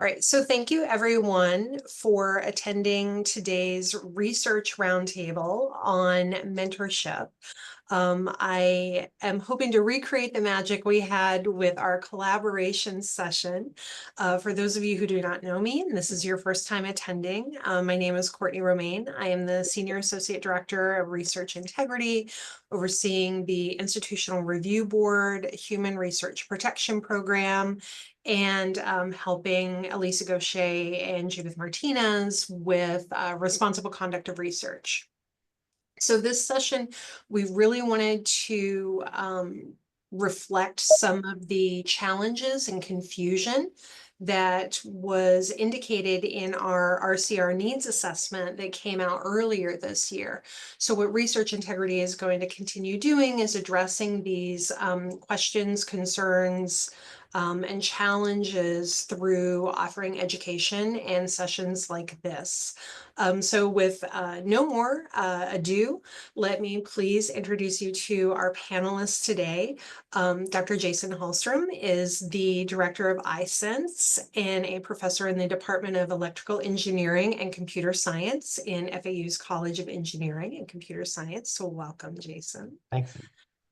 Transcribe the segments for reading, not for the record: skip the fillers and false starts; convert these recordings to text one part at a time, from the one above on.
All right, so thank you everyone for attending today's research roundtable on mentorship. I am hoping to recreate the magic we had with our collaboration session. For those of you who do not know me, and this is your first time attending, my name is Courtney Romaine. I am the Senior Associate Director of Research Integrity, overseeing the Institutional Review Board, Human Research Protection Program, and helping Elisa Gaucher and Judith Martinez with responsible conduct of research. So this session, we really wanted to reflect some of the challenges and confusion that was indicated in our RCR needs assessment that came out earlier this year. So what Research Integrity is going to continue doing is addressing these questions, concerns, and challenges through offering education and sessions like this. So with no more ado, let me please introduce you to our panelists today. Dr. Jason Hallstrom is the Director of iSense and a professor in the Department of Electrical Engineering and Computer Science in FAU's College of Engineering and Computer Science. So welcome, Jason. Thanks.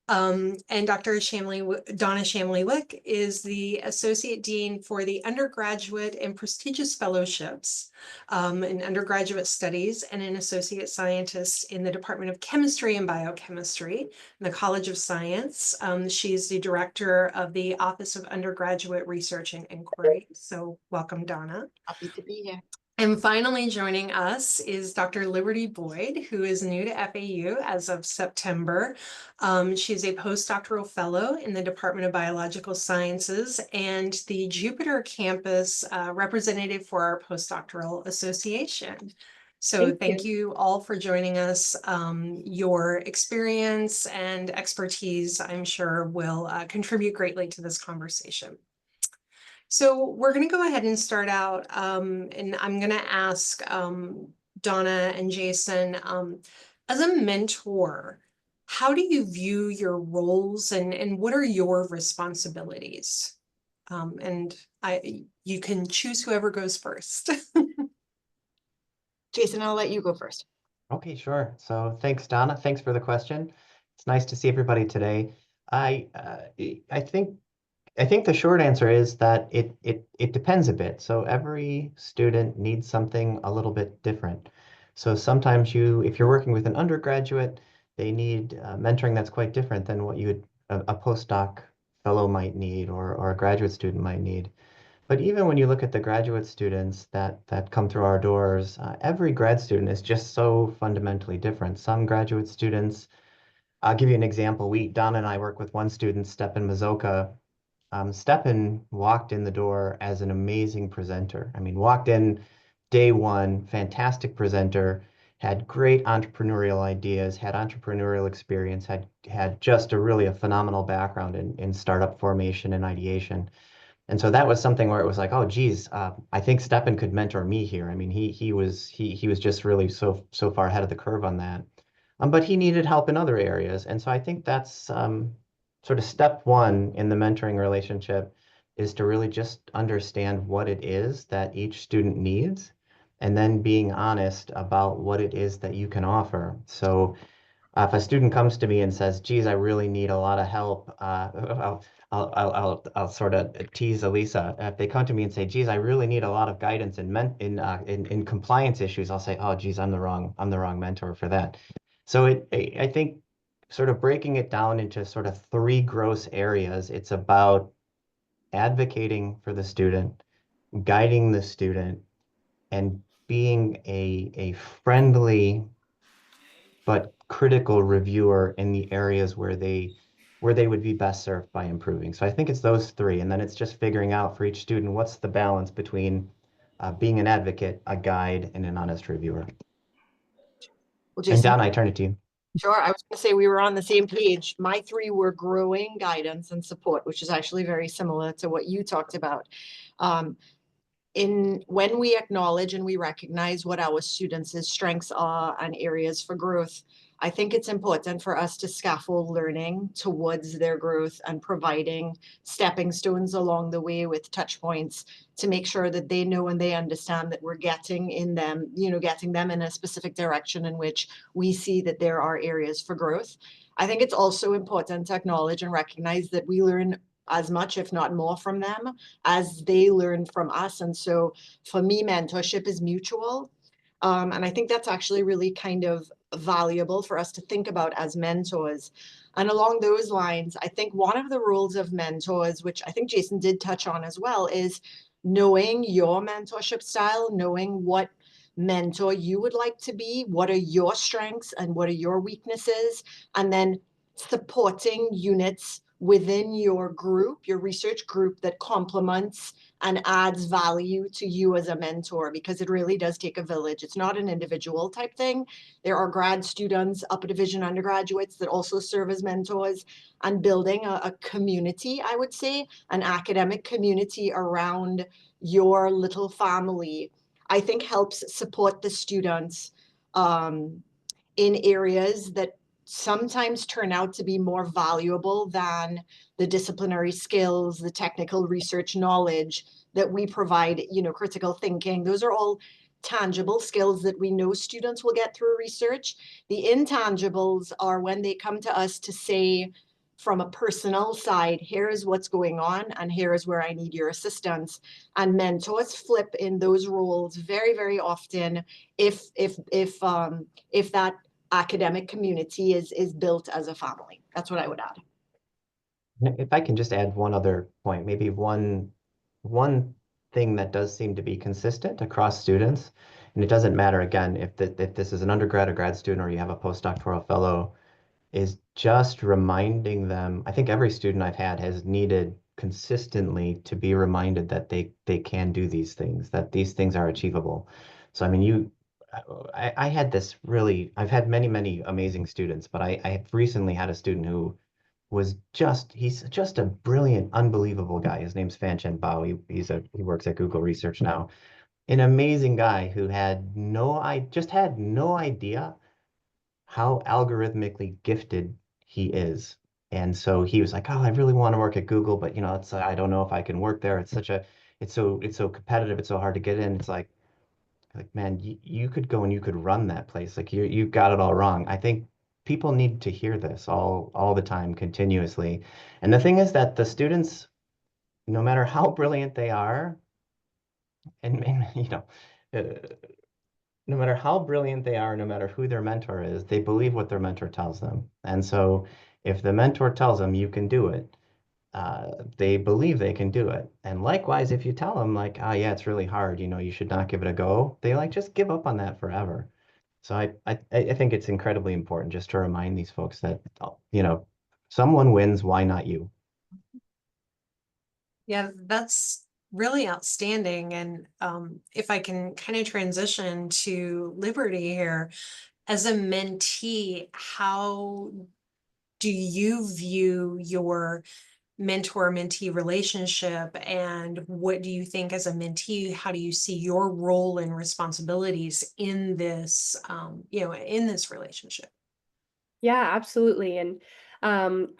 And Dr. Donna Shamley-Wick is the Associate Dean for the Undergraduate and Prestigious Fellowships in Undergraduate Studies and an Associate Scientist in the Department of Chemistry and Biochemistry in the College of Science. She's the Director of the Office of Undergraduate Research and Inquiry. So welcome, Donna. Happy to be here. And finally joining us is Dr. Liberty Boyd, who is new to FAU as of September. She's a postdoctoral fellow in the Department of Biological Sciences and the Jupiter campus representative for our postdoctoral association. So thank you all for joining us. Your experience and expertise, I'm sure, will contribute greatly to this conversation. So we're going to go ahead and start out, and I'm going to ask Donna and Jason, as a mentor, how do you view your roles and what are your responsibilities? And you can choose whoever goes first. Jason, I'll let you go first. Okay, sure. So thanks, Donna. Thanks for the question. It's nice to see everybody today. I think the short answer is that it depends a bit. So every student needs something a little bit different. So sometimes if you're working with an undergraduate, they need mentoring that's quite different than what a postdoc fellow might need or a graduate student might need. But even when you look at the graduate students that come through our doors, every grad student is just so fundamentally different. Some graduate students, I'll give you an example. Donna and I work with one student, Stepan Mazoka. Stepan walked in the door as an amazing presenter. I mean, walked in day one, fantastic presenter, had great entrepreneurial ideas, had entrepreneurial experience, had just really a phenomenal background in startup formation and ideation. And so that was something where it was like, oh, geez, I think Stepan could mentor me here. I mean, he was just really so far ahead of the curve on that. But he needed help in other areas. And so I think that's sort of step one in the mentoring relationship is to really just understand what it is that each student needs, and then being honest about what it is that you can offer. So if a student comes to me and says, geez, I really need a lot of help, I'll sort of tease Elisa. If they come to me and say, geez, I really need a lot of guidance in compliance issues, I'll say, oh, geez, I'm the wrong mentor for that. So I think sort of breaking it down into sort of three gross areas, it's about advocating for the student, guiding the student, and being a friendly but critical reviewer in the areas where they would be best served by improving. So I think it's those three, and then it's just figuring out for each student what's the balance between being an advocate, a guide, and an honest reviewer. Well, Jason, and Donna, I turn it to you. Sure. I was going to say we were on the same page. My three were growing, guidance, and support, which is actually very similar to what you talked about. When we acknowledge and we recognize what our students' strengths are and areas for growth, I think it's important for us to scaffold learning towards their growth and providing stepping stones along the way with touch points to make sure that they know and they understand that we're getting them in a specific direction in which we see that there are areas for growth. I think it's also important to acknowledge and recognize that we learn as much, if not more, from them as they learn from us. And so for me, mentorship is mutual. And I think that's actually really kind of valuable for us to think about as mentors. And along those lines, I think one of the roles of mentors, which I think Jason did touch on as well, is knowing your mentorship style, knowing what mentor you would like to be, what are your strengths and what are your weaknesses, and then supporting units within your group, your research group, that complements and adds value to you as a mentor, because it really does take a village. It's not an individual type thing. There are grad students, upper division undergraduates that also serve as mentors, and building a community, I would say, an academic community around your little family, I think helps support the students in areas that sometimes turn out to be more valuable than the disciplinary skills, the technical research knowledge that we provide, critical thinking. Those are all tangible skills that we know students will get through research. The intangibles are when they come to us to say, from a personal side, here is what's going on and here is where I need your assistance. And mentors flip in those roles very, very often if that academic community is built as a family. That's what I would add. If I can just add one other point, maybe one thing that does seem to be consistent across students, and it doesn't matter again if this is an undergrad or grad student or you have a postdoctoral fellow, is just reminding them. I think every student I've had has needed consistently to be reminded that they can do these things, that these things are achievable. So I mean, I had this really, I've had many amazing students, but I have recently had a student who he's just a brilliant, unbelievable guy. His name's Fanchen Bao. He works at Google Research now. An amazing guy who just had no idea how algorithmically gifted he is. And so he was like, "Oh, I really want to work at Google, but I don't know if I can work there. It's so competitive. It's so hard to get in." It's like, man, you could go and you could run that place. Like you got it all wrong. I think people need to hear this all the time, continuously. And the thing is that the students, no matter how brilliant they are, and uh, no matter how brilliant they are, no matter who their mentor is, they believe what their mentor tells them. And so if the mentor tells them you can do it, they believe they can do it. And likewise, if you tell them like, "Ah, yeah, it's really hard, you should not give it a go," they like just give up on that forever. So I think it's incredibly important just to remind these folks that, someone wins, why not you? Yeah, that's really outstanding. And if I can kind of transition to Liberty here, as a mentee, how do you view your mentor-mentee relationship, and what do you think as a mentee, how do you see your role and responsibilities in this, in this relationship? Yeah, absolutely. And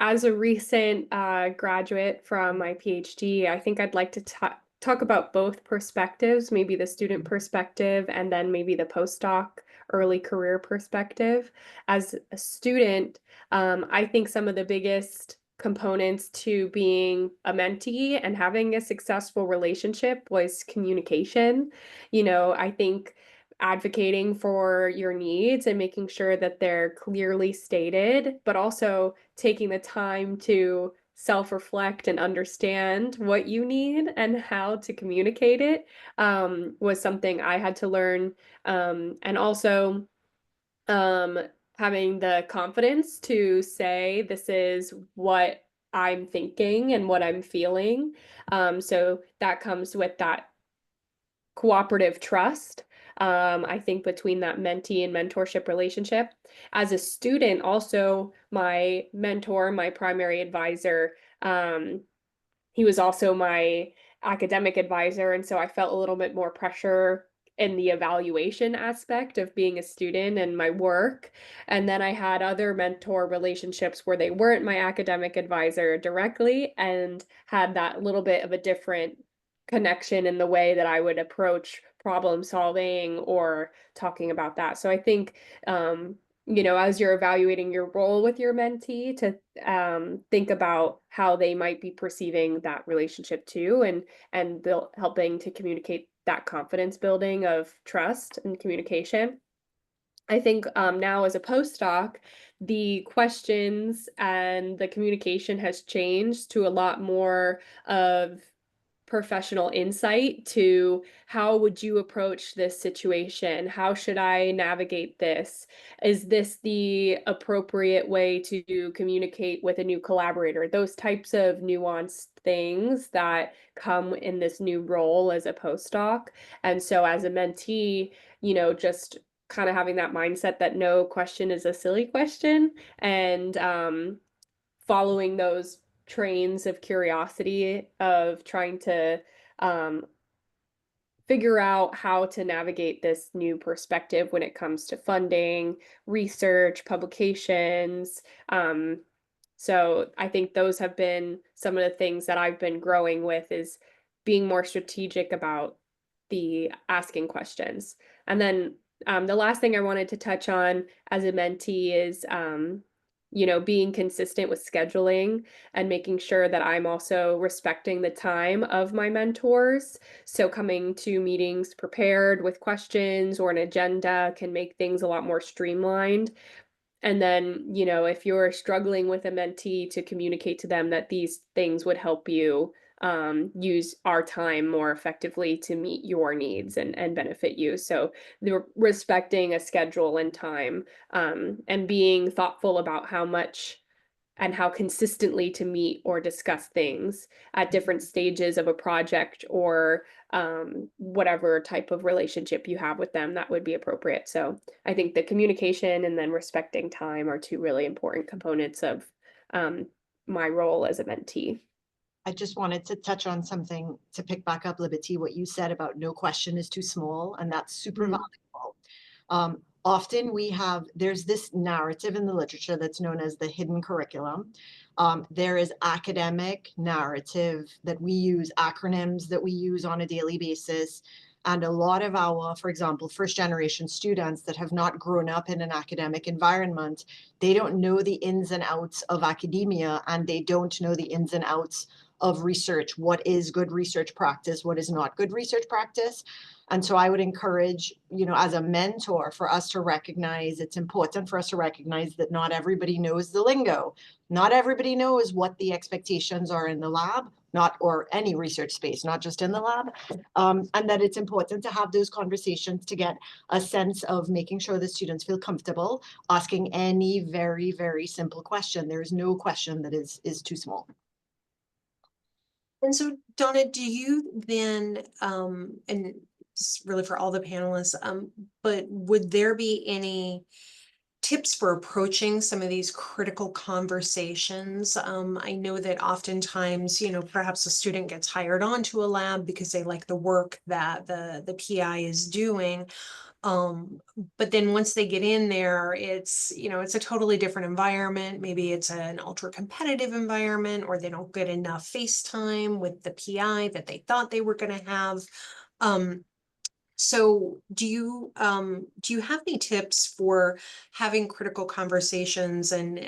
as a recent graduate from my PhD, I think I'd like to talk about both perspectives, maybe the student perspective and then maybe the postdoc early career perspective. As a student, I think some of the biggest components to being a mentee and having a successful relationship was communication. I think advocating for your needs and making sure that they're clearly stated, but also taking the time to self-reflect and understand what you need and how to communicate it, was something I had to learn. And also um, having the confidence to say, this is what I'm thinking and what I'm feeling. So that comes with that cooperative trust, I think, between that mentee and mentorship relationship. As a student, also, my mentor, my primary advisor, he was also my academic advisor. And so I felt a little bit more pressure in the evaluation aspect of being a student and my work. And then I had other mentor relationships where they weren't my academic advisor directly and had that little bit of a different connection in the way that I would approach problem solving or talking about that. So I think, as you're evaluating your role with your mentee, to think about how they might be perceiving that relationship too, and helping to communicate that confidence building of trust and communication. I think now as a postdoc, the questions and the communication has changed to a lot more of professional insight to how would you approach this situation? How should I navigate this? Is this the appropriate way to communicate with a new collaborator? Those types of nuanced things that come in this new role as a postdoc. And so as a mentee, just kind of having that mindset that no question is a silly question, and following those trains of curiosity of trying to um, figure out how to navigate this new perspective when it comes to funding, research, publications. So I think those have been some of the things that I've been growing with, is being more strategic about the asking questions. And then the last thing I wanted to touch on as a mentee is being consistent with scheduling and making sure that I'm also respecting the time of my mentors. So coming to meetings prepared with questions or an agenda can make things a lot more streamlined. And then, if you're struggling with a mentee, to communicate to them that these things would help you use our time more effectively to meet your needs and benefit you. So they're respecting a schedule and time, and being thoughtful about how much and how consistently to meet or discuss things at different stages of a project, or whatever type of relationship you have with them that would be appropriate. So I think the communication and then respecting time are two really important components of my role as a mentee. I just wanted to touch on something to pick back up, Liberty, what you said about no question is too small, and that's super valuable. Often there's this narrative in the literature that's known as the hidden curriculum. There is academic narrative that we use, acronyms that we use on a daily basis. And a lot of our, for example, first generation students that have not grown up in an academic environment, they don't know the ins and outs of academia, and they don't know the ins and outs of research. What is good research practice? What is not good research practice? And so I would encourage, as a mentor, for us to recognize, it's important for us to recognize that not everybody knows the lingo. Not everybody knows what the expectations are in the lab, or any research space, not just in the lab. And that it's important to have those conversations to get a sense of making sure the students feel comfortable asking any very, very simple question. There is no question that is too small. And so, Donna, do you then, and this is really for all the panelists, but would there be any tips for approaching some of these critical conversations? I know that oftentimes, perhaps a student gets hired onto a lab because they like the work that the PI is doing. But then once they get in there, it's a totally different environment. Maybe it's an ultra competitive environment, or they don't get enough face time with the PI that they thought they were going to have. So do you have any tips for having critical conversations and,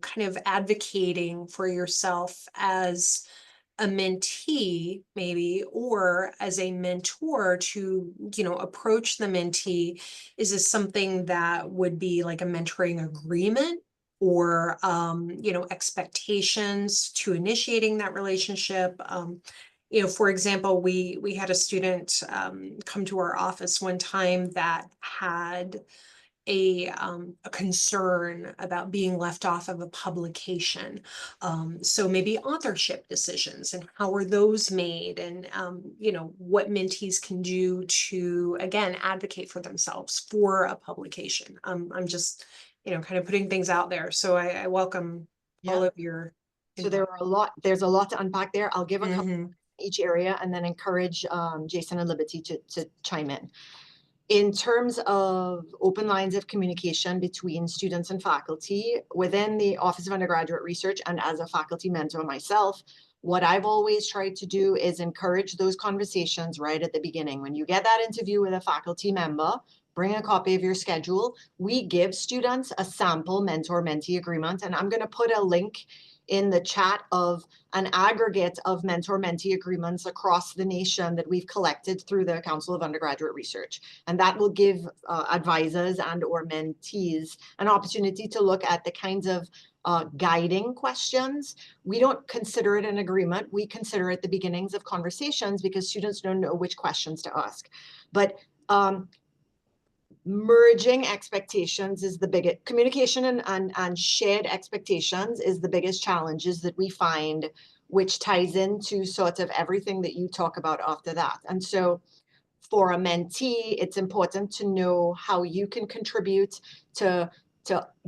kind of advocating for yourself as a mentee, maybe, or as a mentor to, approach the mentee? Is this something that would be like a mentoring agreement, or, expectations to initiating that relationship? For example, we had a student come to our office one time that had a concern about being left off of a publication. So maybe authorship decisions, and how are those made, and what mentees can do to, again, advocate for themselves for a publication. I'm just, kind of putting things out there. So I welcome all of your So there's a lot to unpack there. I'll give a couple each area and then encourage Jason and Liberty to chime in. In terms of open lines of communication between students and faculty within the Office of Undergraduate Research and as a faculty mentor myself, what I've always tried to do is encourage those conversations right at the beginning. When you get that interview with a faculty member, bring a copy of your schedule. We give students a sample mentor-mentee agreement, and I'm going to put a link in the chat of an aggregate of mentor-mentee agreements across the nation that we've collected through the Council of Undergraduate Research. And that will give advisors and or mentees an opportunity to look at the kinds of guiding questions. We don't consider it an agreement. We consider it the beginnings of conversations because students don't know which questions to ask. But merging expectations is the biggest, communication and shared expectations is the biggest challenges that we find, which ties into sort of everything that you talk about after that. And so for a mentee, it's important to know how you can contribute to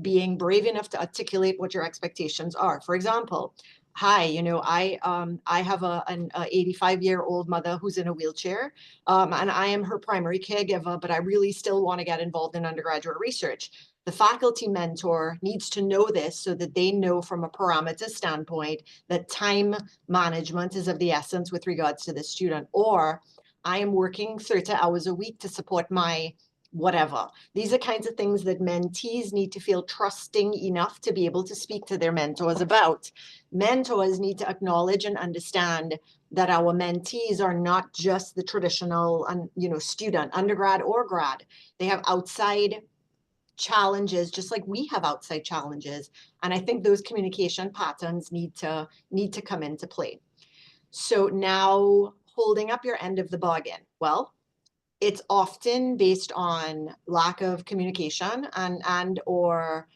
being brave enough to articulate what your expectations are. For example, hi, you know, I have an 85-year-old mother who's in a wheelchair, and I am her primary caregiver, but I really still want to get involved in undergraduate research. The faculty mentor needs to know this so that they know from a parameter standpoint that time management is of the essence with regards to the student, or I am working 30 hours a week to support my whatever. These are kinds of things that mentees need to feel trusting enough to be able to speak to their mentors about. Mentors need to acknowledge and understand that our mentees are not just the traditional, student, undergrad or grad. They have outside challenges, just like we have outside challenges. And I think those communication patterns need to come into play. So now holding up your end of the bargain. Well, it's often based on lack of communication and or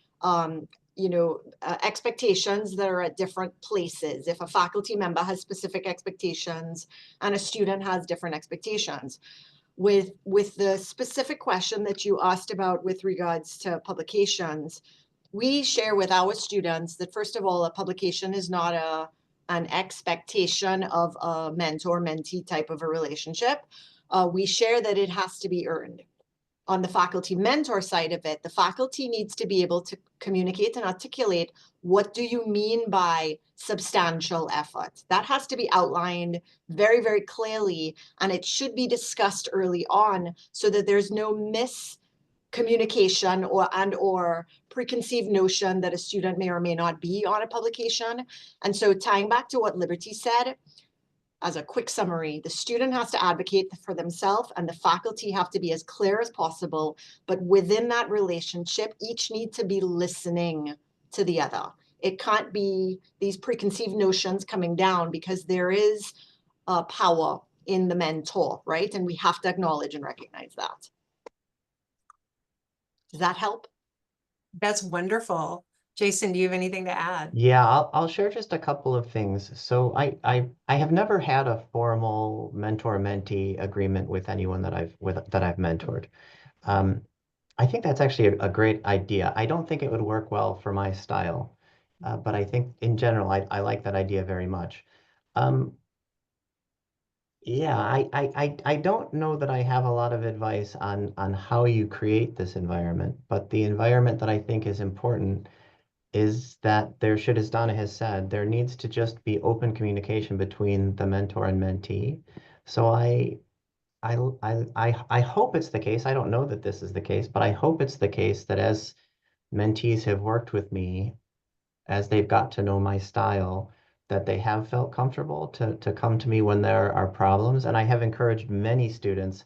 expectations that are at different places. If a faculty member has specific expectations and a student has different expectations. With the specific question that you asked about with regards to publications, we share with our students that, first of all, a publication is not an expectation of a mentor-mentee type of a relationship. We share that it has to be earned. On the faculty mentor side of it, the faculty needs to be able to communicate and articulate, what do you mean by substantial effort? That has to be outlined very, very clearly, and it should be discussed early on so that there's no miscommunication or preconceived notion that a student may or may not be on a publication. And so tying back to what Liberty said, as a quick summary, the student has to advocate for themselves and the faculty have to be as clear as possible. But within that relationship, each need to be listening to the other. It can't be these preconceived notions coming down because there is power in the mentor, right? And we have to acknowledge and recognize that. Does that help? That's wonderful. Jason, do you have anything to add? Yeah, I'll share just a couple of things. So I have never had a formal mentor-mentee agreement with anyone that I've mentored. I think that's actually a great idea. I don't think it would work well for my style, but I think in general I like that idea very much. Yeah, I don't know that I have a lot of advice on how you create this environment, but the environment that I think is important is that there should, as Donna has said, there needs to just be open communication between the mentor and mentee. So I hope it's the case. I don't know that this is the case, but I hope it's the case that as mentees have worked with me, as they've got to know my style, that they have felt comfortable to come to me when there are problems. And I have encouraged many students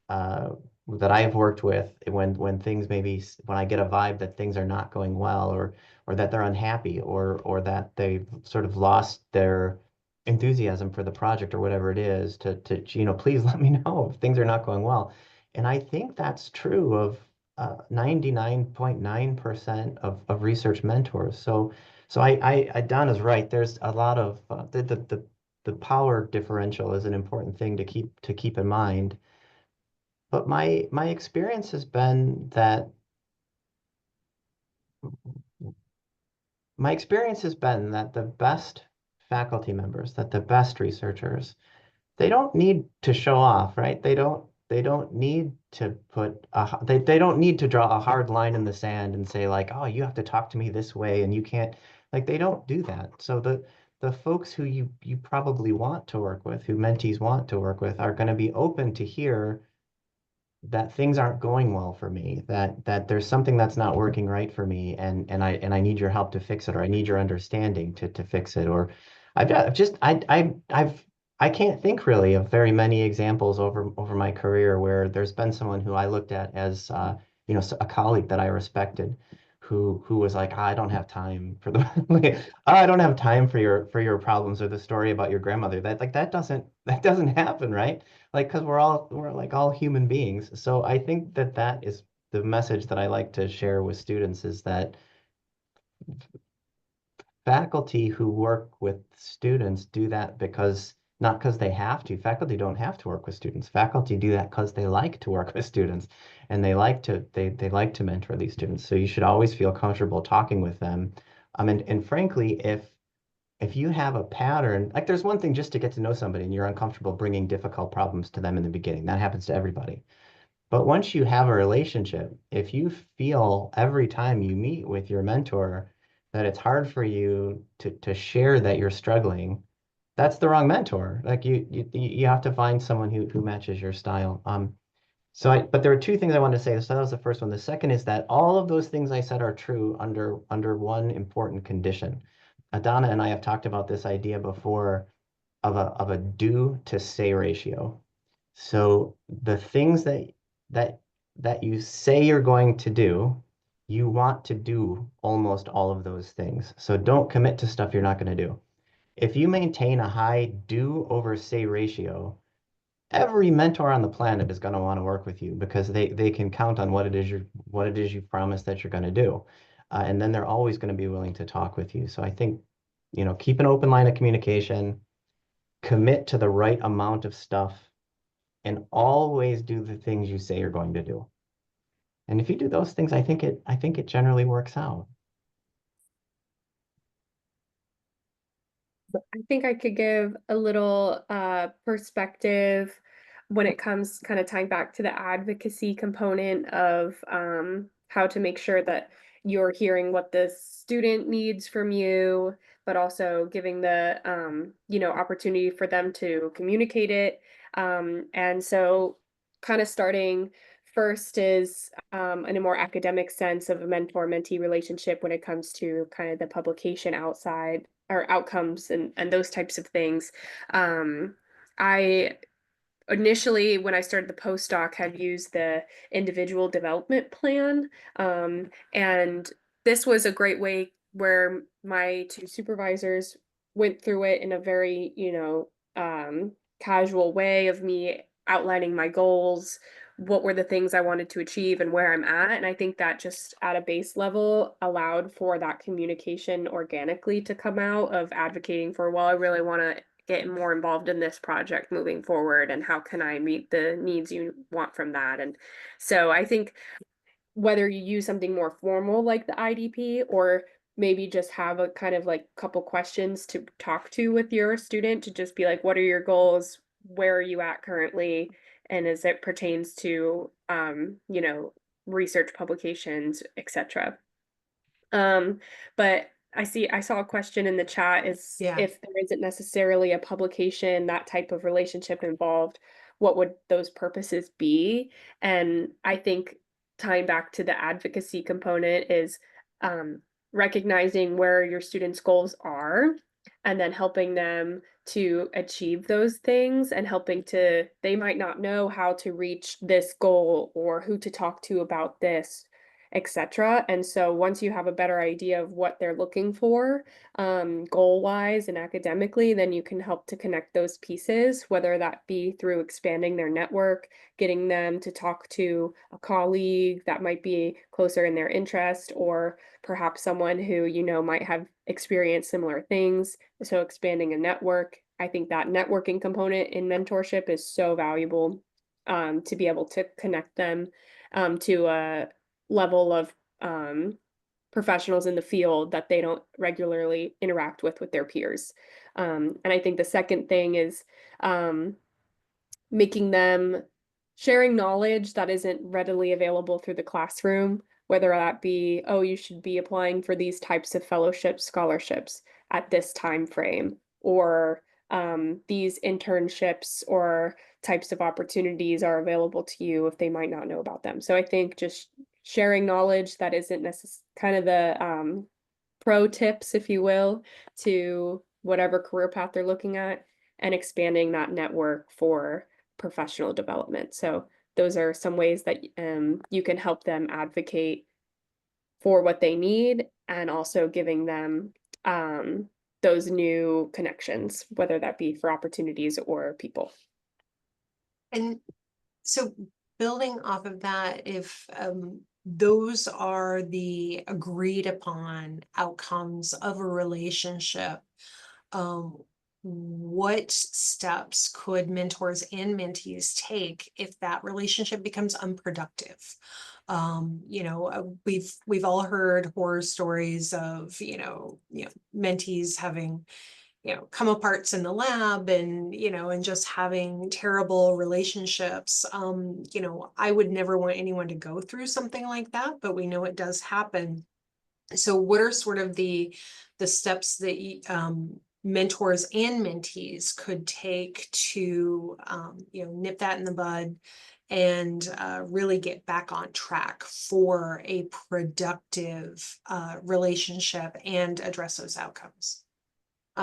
uh, that I have worked with when things when I get a vibe that things are not going well or that they're unhappy or that they've sort of lost their enthusiasm for the project or whatever it is to please let me know if things are not going well. And I think that's true of 99.9% of research mentors. So Donna's right. There's a lot of the power differential is an important thing to keep in mind. But my experience has been that the best faculty members, that the best researchers they don't need to show off, right? They don't need to they don't need to draw a hard line in the sand and say like, oh, you have to talk to me this way and you can't, like, they don't do that. So the folks who you probably want to work with, who mentees want to work with, are going to be open to hear that things aren't going well for me, that there's something that's not working right for me, and I need your help to fix it, or I need your understanding to fix it. Or I've just I can't think really of very many examples over my career where there's been someone who I looked at as a colleague that I respected, who was like, I don't have time for the like, I don't have time for your problems or the story about your grandmother. That doesn't happen, right? Like, because we're like all human beings. So I think that is the message that I like to share with students, is that faculty who work with students do that because, not because they have to. Faculty don't have to work with students. Faculty do that because they like to work with students, and they like to mentor these students. So you should always feel comfortable talking with them. And frankly, if you have a pattern, like, there's one thing just to get to know somebody and you're uncomfortable bringing difficult problems to them in the beginning. That happens to everybody. But once you have a relationship, if you feel every time you meet with your mentor that it's hard for you to share that you're struggling, that's the wrong mentor. Like, you have to find someone who matches your style. But there are two things I wanted to say. So that was the first one. The second is that all of those things I said are true under one important condition. Adana and I have talked about this idea before of a do to say ratio. So the things that that you say you're going to do, you want to do almost all of those things. So don't commit to stuff you're not going to do. If you maintain a high do over say ratio, every mentor on the planet is going to want to work with you because they can count on what it is you promised that you're going to do. And then they're always going to be willing to talk with you. So I think, keep an open line of communication, commit to the right amount of stuff, and always do the things you say you're going to do. And if you do those things, I think it generally works out. I think I could give a little perspective when it comes kind of tying back to the advocacy component of how to make sure that you're hearing what the student needs from you, but also giving the opportunity for them to communicate it. And so kind of starting first is in a more academic sense of a mentor-mentee relationship when it comes to kind of the publication outside or outcomes and those types of things. I initially, when I started the postdoc, had used the individual development plan. And this was a great way where my two supervisors went through it in a very, casual way of me outlining my goals, what were the things I wanted to achieve and where I'm at. And I think that just at a base level allowed for that communication organically to come out of advocating for, well, I really want to get more involved in this project moving forward, and how can I meet the needs you want from that. And so I think whether you use something more formal like the IDP, or maybe just have a kind of like couple questions to talk to with your student to just be like, what are your goals? Where are you at currently? And as it pertains to research publications, etc. But I saw a question in the chat is Yeah. if there isn't necessarily a publication, that type of relationship involved, what would those purposes be? And I think tying back to the advocacy component is recognizing where your students' goals are and then helping them to achieve those things, and they might not know how to reach this goal or who to talk to about this, etc. And so once you have a better idea of what they're looking for, goal wise and academically, then you can help to connect those pieces, whether that be through expanding their network, getting them to talk to a colleague that might be closer in their interest, or perhaps someone who might have experienced similar things. So expanding a network, I think that networking component in mentorship is so valuable, to be able to connect them to a level of professionals in the field that they don't regularly interact with their peers. And I think the second thing is making them sharing knowledge that isn't readily available through the classroom, whether that be, oh, you should be applying for these types of fellowships, scholarships at this time frame, or these internships or types of opportunities are available to you if they might not know about them. So I think just sharing knowledge that isn't necessarily kind of the pro tips, if you will, to whatever career path they're looking at, and expanding that network for professional development. So those are some ways that you can help them advocate for what they need, and also giving them those new connections, whether that be for opportunities or people. And so building off of that, if those are the agreed upon outcomes of a relationship, what steps could mentors and mentees take if that relationship becomes unproductive? We've all heard horror stories of, mentees having, come aparts in the lab, and, and just having terrible relationships. I would never want anyone to go through something like that, but we know it does happen. So what are sort of the steps that mentors and mentees could take to nip that in the bud and really get back on track for a productive relationship and address those outcomes?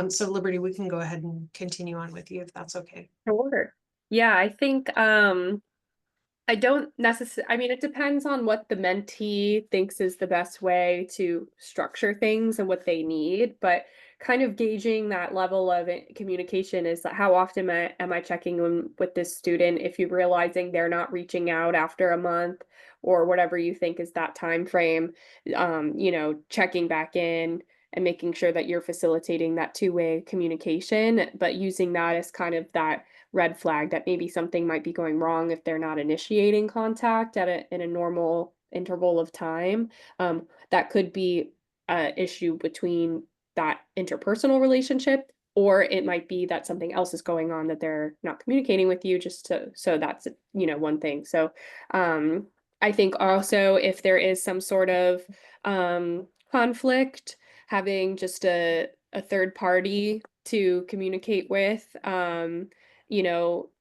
So Liberty, we can go ahead and continue on with you if that's okay. Sure. Yeah, I think I don't necessarily, I mean, it depends on what the mentee thinks is the best way to structure things and what they need, but kind of gauging that level of communication is how often am I checking in with this student? If you're realizing they're not reaching out after a month or whatever you think is that time frame, checking back in and making sure that you're facilitating that two-way communication, but using that as kind of that red flag that maybe something might be going wrong if they're not initiating contact in a normal interval of time. That could be an issue between that interpersonal relationship, or it might be that something else is going on that they're not communicating with you, so that's one thing. So I think also if there is some sort of conflict, having just a third party to communicate with,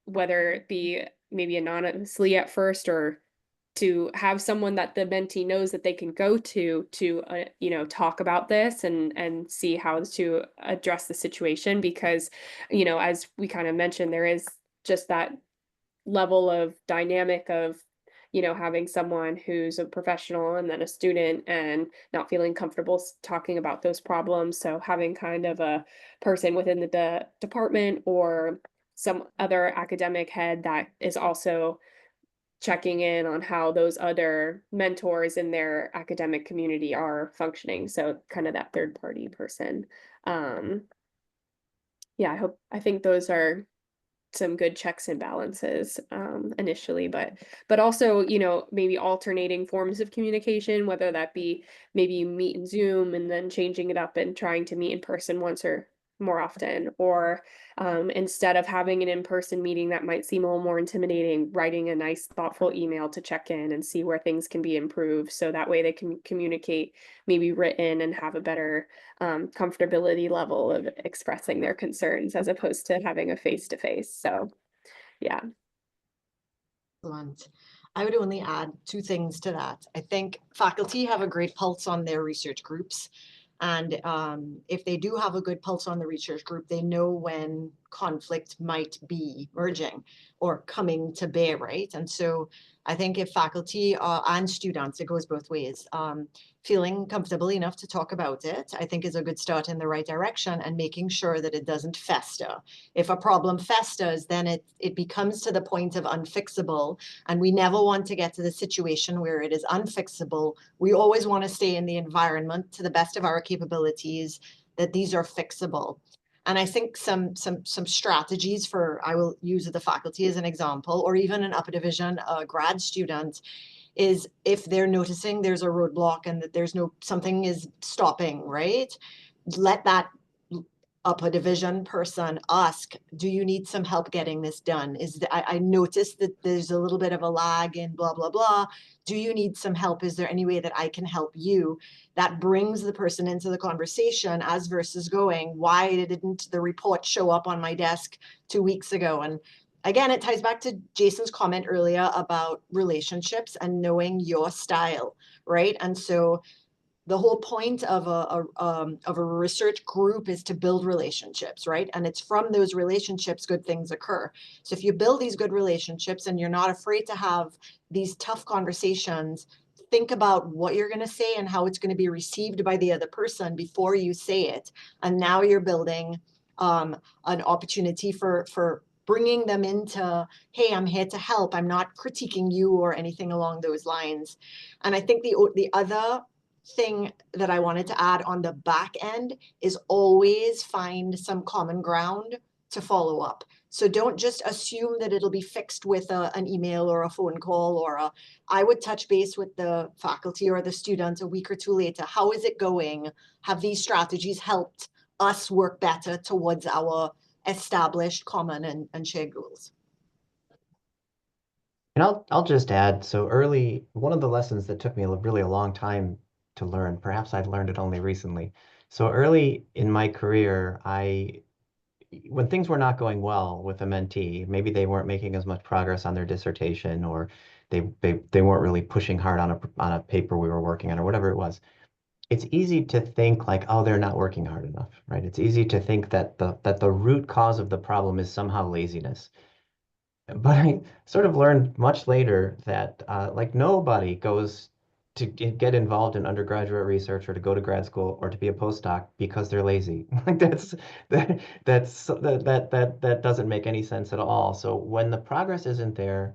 whether it be maybe anonymously at first, or to have someone that the mentee knows that they can go to talk about this and see how to address the situation. Because, as we kind of mentioned, there is just that level of dynamic of having someone who's a professional and then a student and not feeling comfortable talking about those problems. So having kind of a person within the department or some other academic head that is also checking in on how those other mentors in their academic community are functioning. So kind of that third party person. Yeah, I think those are some good checks and balances initially, but also, maybe alternating forms of communication, whether that be maybe you meet in Zoom and then changing it up and trying to meet in person once or more often, or instead of having an in-person meeting that might seem a little more intimidating, writing a nice thoughtful email to check in and see where things can be improved, so that way they can communicate maybe written and have a better comfortability level of expressing their concerns as opposed to having a face-to-face. So yeah. Excellent. I would only add two things to that. I think faculty have a great pulse on their research groups. And if they do have a good pulse on the research group, they know when conflict might be emerging or coming to bear, right? And so I think if faculty and students, it goes both ways, feeling comfortable enough to talk about it, I think is a good start in the right direction, and making sure that it doesn't fester. If a problem festers, then it becomes to the point of unfixable, and we never want to get to the situation where it is unfixable. We always want to stay in the environment to the best of our capabilities that these are fixable. And I think some strategies for, I will use the faculty as an example, or even an upper division grad student, is if they're noticing there's a roadblock and that something is stopping, right? Let that upper division person ask, do you need some help getting this done? I noticed that there's a little bit of a lag in blah, blah, blah. Do you need some help? Is there any way that I can help you? That brings the person into the conversation as versus going, why didn't the report show up on my desk 2 weeks ago? And again, it ties back to Jason's comment earlier about relationships and knowing your style, right? And so the whole point of a research group is to build relationships, right? And it's from those relationships good things occur. So if you build these good relationships and you're not afraid to have these tough conversations, think about what you're going to say and how it's going to be received by the other person before you say it. And now you're building an opportunity for bringing them into, hey, I'm here to help. I'm not critiquing you or anything along those lines. And I think the other thing that I wanted to add on the back end is always find some common ground to follow up. So don't just assume that it'll be fixed with an email or a phone call or I would touch base with the faculty or the student a week or two later. How is it going? Have these strategies helped us work better towards our established common and shared goals? And I'll just add, so early, one of the lessons that took me really a long time to learn, perhaps I'd learned it only recently. So early in my career, when things were not going well with a mentee, maybe they weren't making as much progress on their dissertation, or they weren't really pushing hard on a paper we were working on, or whatever it was. It's easy to think like, oh, they're not working hard enough, right? It's easy to think that the root cause of the problem is somehow laziness. But I sort of learned much later that like nobody goes to get involved in undergraduate research or to go to grad school or to be a postdoc because they're lazy. Like that doesn't make any sense at all. So when the progress isn't there,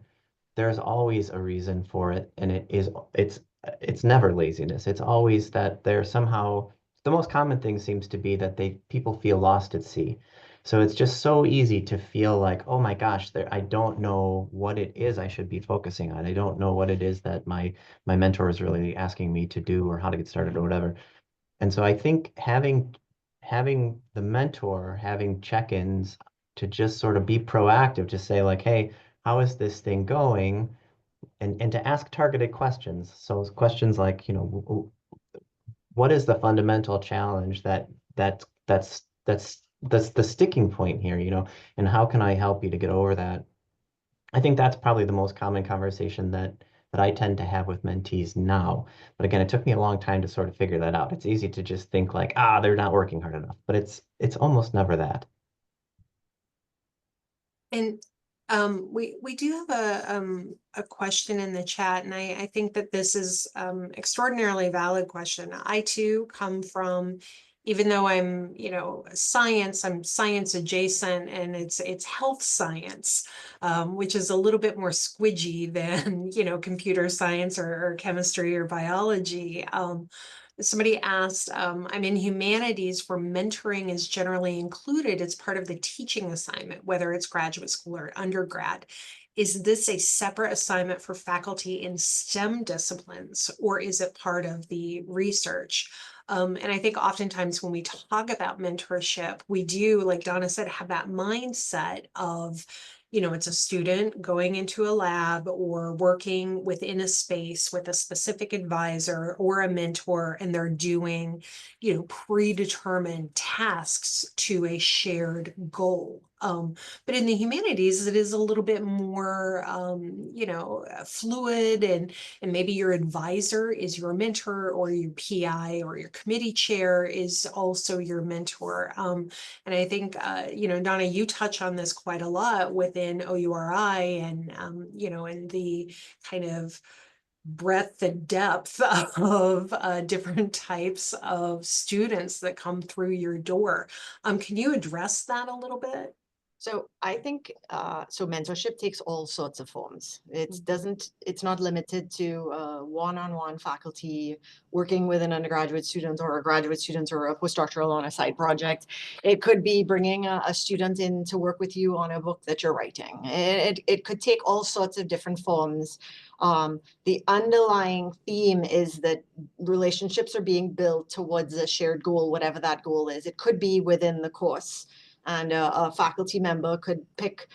there's always a reason for it, and it's never laziness. It's always that they're somehow, the most common thing seems to be that people feel lost at sea. So it's just so easy to feel like, oh my gosh, I don't know what it is I should be focusing on. I don't know what it is that my mentor is really asking me to do or how to get started or whatever. And so I think having the mentor, having check-ins to just sort of be proactive, to say like, hey, how is this thing going? And to ask targeted questions. So questions like, what is the fundamental challenge that's the sticking point here, and how can I help you to get over that? I think that's probably the most common conversation that I tend to have with mentees now. But again, it took me a long time to sort of figure that out. It's easy to just think like, they're not working hard enough, but it's almost never that. And we do have a question in the chat, and I think that this is extraordinarily valid question. I too come from, even though I'm I'm science adjacent, and it's health science, which is a little bit more squidgy than computer science or chemistry or biology. Somebody asked, I'm in humanities where mentoring is generally included as part of the teaching assignment, whether it's graduate school or undergrad. Is this a separate assignment for faculty in STEM disciplines, or is it part of the research? And I think oftentimes when we talk about mentorship, we do, like Donna said, have that mindset of, it's a student going into a lab or working within a space with a specific advisor or a mentor, and they're doing, predetermined tasks to a shared goal. But in the humanities, it is a little bit more, fluid, and maybe your advisor is your mentor, or your PI or your committee chair is also your mentor. And I think, Donna, you touch on this quite a lot within OURI, and, in the kind of breadth and depth of different types of students that come through your door. Can you address that a little bit? So I think so mentorship takes all sorts of forms. Mhm. It's not limited to one-on-one faculty working with an undergraduate student or a graduate student or a postdoctoral on a side project. It could be bringing a student in to work with you on a book that you're writing. It could take all sorts of different forms. The underlying theme is that relationships are being built towards a shared goal, whatever that goal is. It could be within the course, and a faculty member could pick,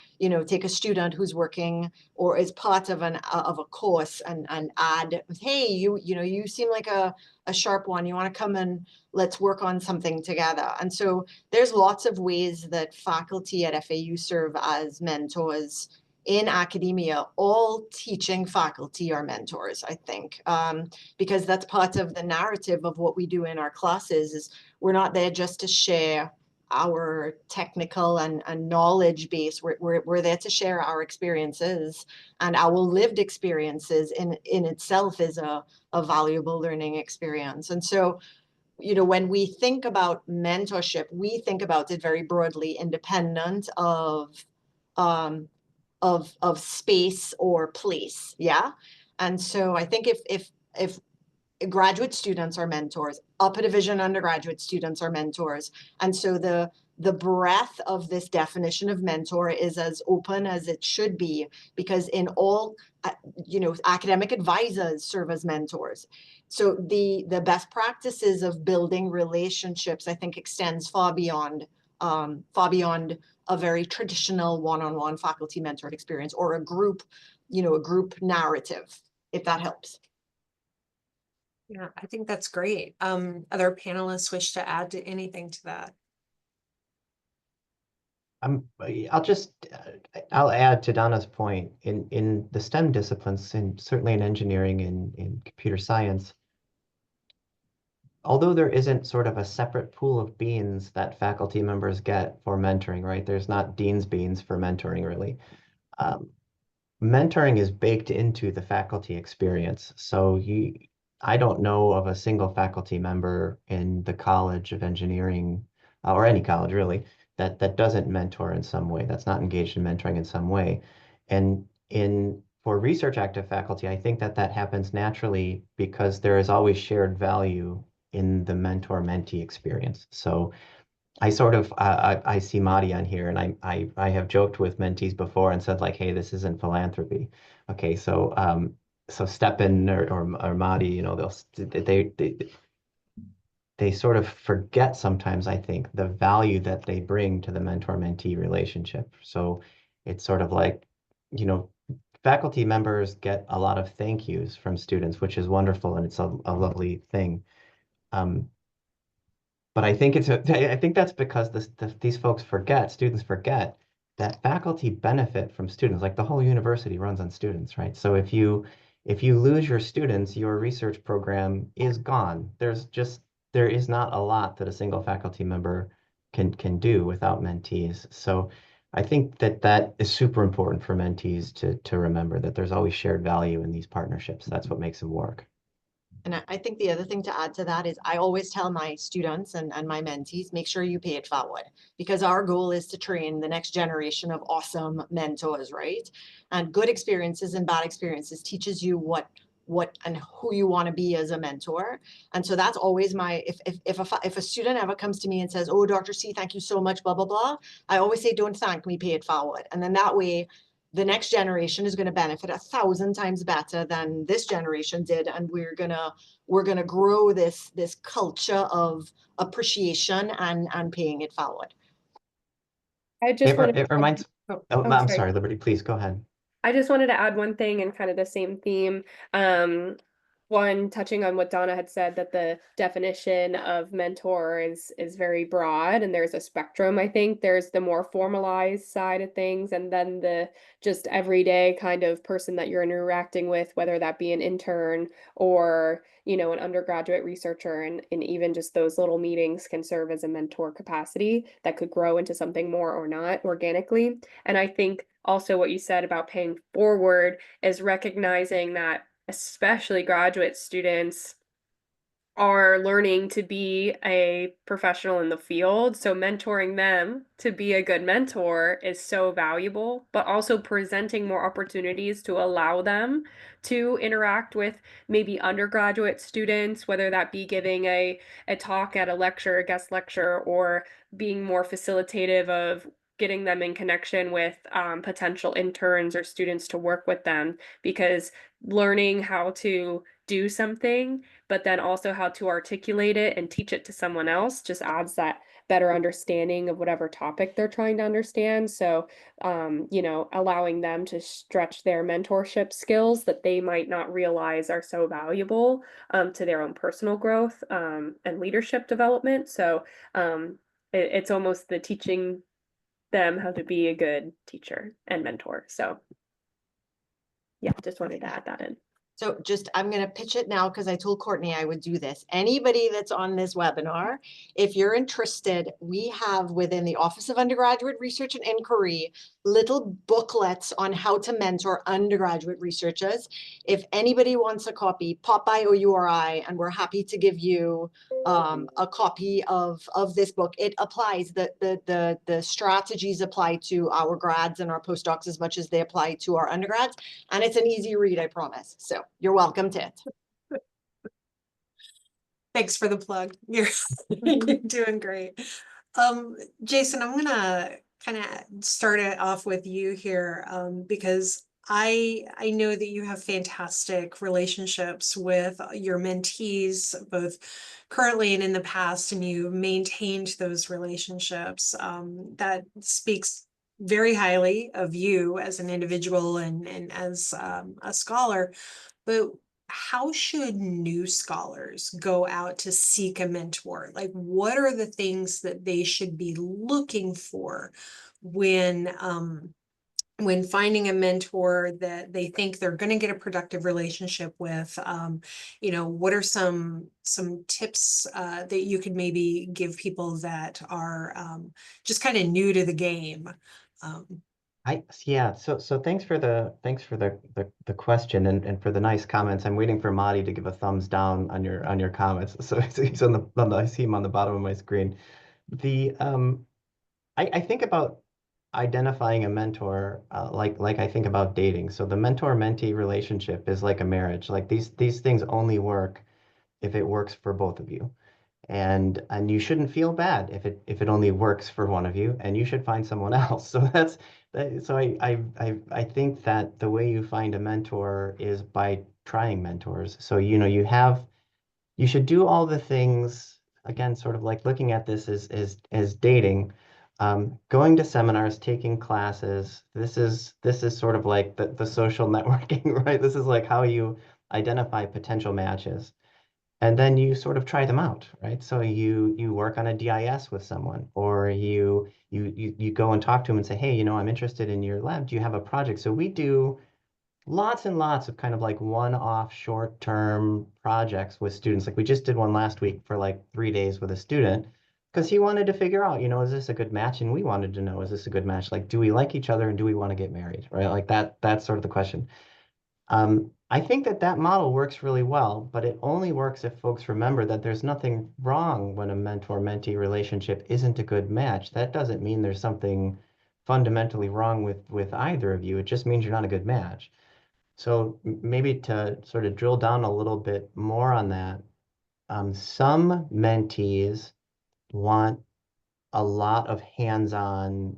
take a student who's working or is part of a course and add, hey, you seem like a sharp one. You want to come and let's work on something together. And so there's lots of ways that faculty at FAU serve as mentors in academia. All teaching faculty are mentors, I think, because that's part of the narrative of what we do in our classes. Is we're not there just to share our technical and knowledge base. We're there to share our experiences, and our lived experiences in itself is a valuable learning experience. And so, when we think about mentorship, we think about it very broadly, independent um, of space or place. Yeah. And so I think if graduate students are mentors, upper division undergraduate students are mentors. And so the breadth of this definition of mentor is as open as it should be, because in all, academic advisors serve as mentors. So the best practices of building relationships, I think, extends far beyond a very traditional one-on-one faculty mentored experience or a group narrative, if that helps. Yeah, I think that's great. Other panelists wish to add to anything to that? I'll add to Donna's point. In the STEM disciplines, and certainly in engineering and in computer science, although there isn't sort of a separate pool of beans that faculty members get for mentoring, right? There's not dean's beans for mentoring, really. Um, Mentoring is baked into the faculty experience. So I don't know of a single faculty member in the College of Engineering, or any college really, that doesn't mentor in some way, that's not engaged in mentoring in some way. And for research active faculty, I think that happens naturally because there is always shared value in the mentor-mentee experience. So I sort of I see Madi on here, and I have joked with mentees before and said like, hey, this isn't philanthropy. Okay, so Stepan or Madi, they sort of forget sometimes, I think, the value that they bring to the mentor-mentee relationship. So it's sort of like, you know, faculty members get a lot of thank yous from students, which is wonderful, and it's a lovely thing. Um, but I think I think that's because these students forget that faculty benefit from students. Like the whole university runs on students, right? So if you lose your students, your research program is gone. There is not a lot that a single faculty member can do without mentees. So I think that is super important for mentees to remember that there's always shared value in these partnerships. That's what makes them work. And I think the other thing to add to that is I always tell my students and my mentees, make sure you pay it forward, because our goal is to train the next generation of awesome mentors, right? And good experiences and bad experiences teaches you what and who you want to be as a mentor. And so that's always my, if a student ever comes to me and says, oh, Dr. C, thank you so much, blah, blah, blah, I always say, don't thank me, pay it forward. And then that way, the next generation is going to benefit 1,000 times better than this generation did, and we're gonna grow this culture of appreciation and paying it forward. I just want It to, reminds. Oh, Oh, oh, I'm sorry. sorry, Liberty. Please go ahead. I just wanted to add one thing in kind of the same theme. One, touching on what Donna had said, that the definition of mentor is very broad and there's a spectrum. I think there's the more formalized side of things, and then the just everyday kind of person that you're interacting with, whether that be an intern or, an undergraduate researcher, and even just those little meetings can serve as a mentor capacity that could grow into something more or not organically. And I think also what you said about paying forward is recognizing that especially graduate students are learning to be a professional in the field. So mentoring them to be a good mentor is so valuable, but also presenting more opportunities to allow them to interact with maybe undergraduate students, whether that be giving a talk at a lecture, a guest lecture, or being more facilitative of getting them in connection with potential interns or students to work with them, because learning how to do something but then also how to articulate it and teach it to someone else just adds that better understanding of whatever topic they're trying to understand. So, allowing them to stretch their mentorship skills that they might not realize are so valuable to their own personal growth and leadership development. So, it's almost the teaching them how to be a good teacher and mentor. So, yeah, just wanted to add that in. So I'm going to pitch it now because I told Courtney I would do this. Anybody that's on this webinar, if you're interested, we have within the Office of Undergraduate Research and Inquiry little booklets on how to mentor undergraduate researchers. If anybody wants a copy, pop by OURI and we're happy to give you a copy of this book. It applies, the strategies apply to our grads and our postdocs as much as they apply to our undergrads. And it's an easy read, I promise. So you're welcome to it. Thanks for the plug. You're doing great. Jason, I'm gonna kind of start it off with you here, because I know that you have fantastic relationships with your mentees, both currently and in the past, and you maintained those relationships. That speaks very highly of you as an individual and as a scholar. But how should new scholars go out to seek a mentor? Like, what are the things that they should be looking for when finding a mentor that they think they're going to get a productive relationship with? What are some tips that you could maybe give people that are just kind of new to the game? Yeah, so thanks for the question and for the nice comments. I'm waiting for Madi to give a thumbs down on your comments. So he's I see him on the bottom of my screen. The I think about identifying a mentor like I think about dating. So the mentor-mentee relationship is like a marriage. Like these things only work if it works for both of you. And you shouldn't feel bad if it only works for one of you, and you should find someone else. So that's that, so I think that the way you find a mentor is by trying mentors. So you should do all the things, again, sort of like looking at this as dating, going to seminars, taking classes. This is sort of like the social networking, right? This is like how you identify potential matches. And then you sort of try them out, right? So you work on a DIS with someone, or you go and talk to them and say, hey, I'm interested in your lab. Do you have a project? So we do lots and lots of kind of like one-off short-term projects with students. Like we just did one last week for like 3 days with a student because he wanted to figure out, is this a good match? And we wanted to know, is this a good match? Like, do we like each other and do we want to get married, right? Like that's sort of the question. I think that model works really well, but it only works if folks remember that there's nothing wrong when a mentor-mentee relationship isn't a good match. That doesn't mean there's something fundamentally wrong with either of you. It just means you're not a good match. So maybe to sort of drill down a little bit more on that, some mentees want a lot of hands-on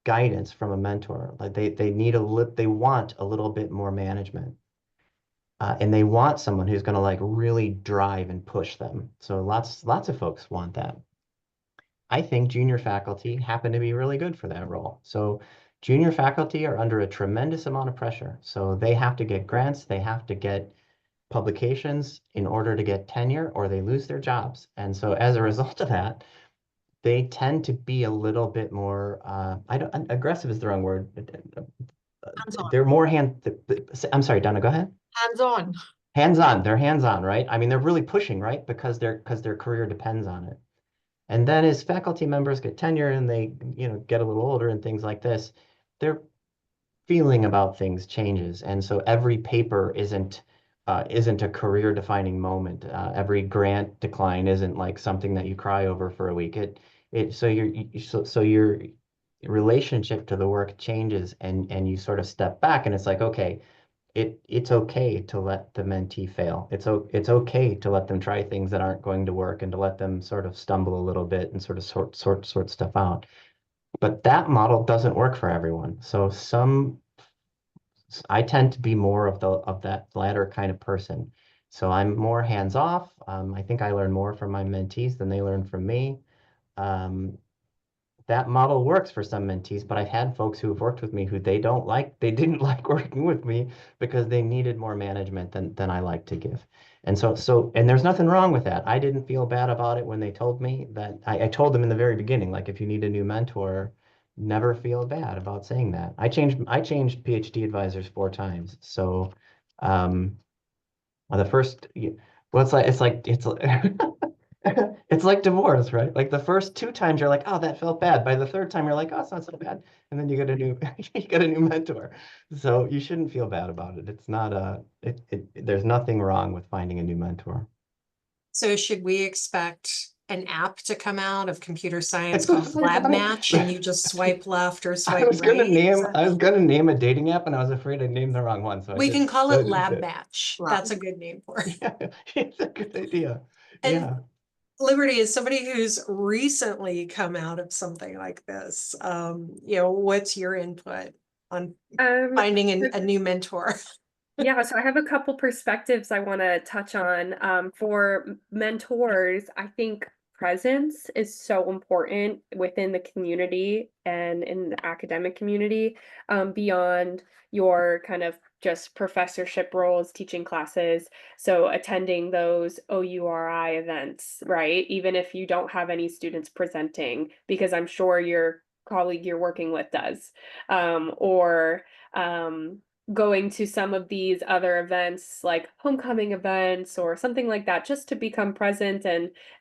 guidance from a mentor. Like they want a little bit more management. And they want someone who's going to like really drive and push them. So lots of folks want that. I think junior faculty happen to be really good for that role. So junior faculty are under a tremendous amount of pressure. So they have to get grants, they have to get publications in order to get tenure, or they lose their jobs. And so as a result of that, they tend to be a little bit more, aggressive is the wrong word. Hands-on. They're more I'm sorry, Donna, go ahead. Hands-on. Hands-on, they're hands-on, right? I mean, they're really pushing, right? Because their career depends on it. And then as faculty members get tenure and they, get a little older and things like this, their feeling about things changes. And so every paper isn't isn't a career defining moment. Every grant decline isn't like something that you cry over for a week. So your relationship to the work changes, and you sort of step back, and it's like, okay, it's okay to let the mentee fail. It's okay to let them try things that aren't going to work, and to let them sort of stumble a little bit and sort of sort stuff out. But that model doesn't work for everyone. So I tend to be more of that latter kind of person. So I'm more hands off. I think I learn more from my mentees than they learn from me. Um, that model works for some mentees, but I've had folks who have worked with me who they didn't like working with me because they needed more management than I like to give. And there's nothing wrong with that. I didn't feel bad about it when they told me that. I told them in the very beginning, like, if you need a new mentor, never feel bad about saying that. I changed PhD advisors 4 times. So um the first well, it's like it's like divorce, right? Like the first 2 times you're like, oh, that felt bad. By the third time you're like, oh, it's not so bad. And then you get a new you get a new mentor. So you shouldn't feel bad about it. It's not there's nothing wrong with finding a new mentor. So should we expect an app to come out of computer science That's what called I Lab thought. Match, and you just swipe left or I swipe was gonna right? name I was gonna name a dating app, and I was afraid I named the wrong one. So I We can didn't. call So I it didn't Lab say it. Match. Wow. That's a good name for it. Yeah, it's a good idea. And Yeah. Liberty, is somebody who's recently come out of something like this, what's your input on Um, finding a new mentor? Yeah, so I have a couple perspectives I want to touch on. For mentors, I think presence is so important within the community and in the academic community, beyond your kind of just professorship roles, teaching classes. So attending those OURI events, right? Even if you don't have any students presenting, because I'm sure your colleague you're working with does, or going to some of these other events like homecoming events or something like that, just to become present